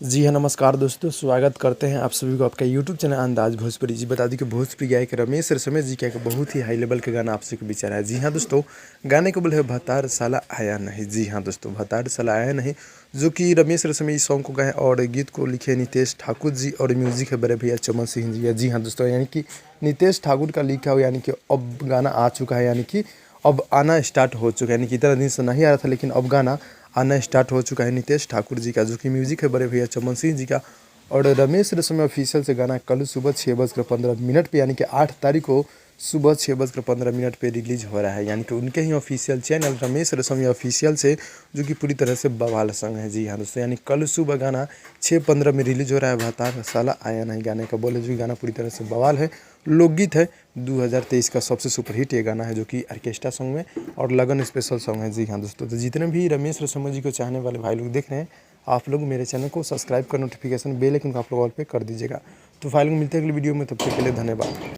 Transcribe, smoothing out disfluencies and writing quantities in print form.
जी हाँ, नमस्कार दोस्तों, स्वागत करते हैं आप सभी को आपका यूट्यूब चैनल अंदाज़ भोजपुरी। जी बता दें कि भोजपुरी गायक रमेश रमेश जी का एक बहुत ही हाई लेवल का गाना आप सभी को बीच आ रहा है। जी हाँ दोस्तों, गाने को बोले है भतार साला आया नहीं। जी हाँ दोस्तों, भतार साला आया नहीं, जो कि रमेश रमेश इस सॉन्ग को गाए और गीत को लिखे नितेश ठाकुर जी और म्यूजिक है बड़े भैया चमन सिंह जी। जी हाँ दोस्तों, यानी कि नितेश ठाकुर का लिखा हुआ, यानी कि अब गाना आ चुका है, यानी कि अब आना स्टार्ट हो चुका है। यानी कि इतना दिन से नहीं आ रहा था, लेकिन अब गाना आना स्टार्ट हो चुका है नितेश ठाकुर जी का, जो कि म्यूजिक है बड़े भैया चमन सिंह जी का। और रमेश रसम ऑफिशियल से गाना कल सुबह 6:15 पे, यानी कि 8 तारीख को सुबह 6:15 पे रिलीज हो रहा है, यानी कि उनके ही ऑफिशियल चैनल रमेश रसम ऑफिशियल से, जो कि पूरी तरह से बवाल सॉन्ग है। जी हाँ दोस्तों, यानी कल सुबह गाना 6:15 में रिलीज हो रहा है। भतार साला आया नहीं गाने का बोले, जो गाना पूरी तरह से बवाल है, लोकगीत है। 2023 का सबसे सुपरहिट ये गाना है, जो कि ऑर्केस्ट्रा सॉन्ग में और लगन स्पेशल सॉन्ग है। जी हाँ दोस्तों, तो जितने भी रमेश रसोया जी को चाहने वाले भाई लोग देख रहे हैं, आप लोग मेरे चैनल को सब्सक्राइब कर नोटिफिकेशन बेल आइकन को आप लोग ऑल पे कर दीजिएगा। तो फाइल को मिलते हैं अगली वीडियो में, तब तक के लिए धन्यवाद।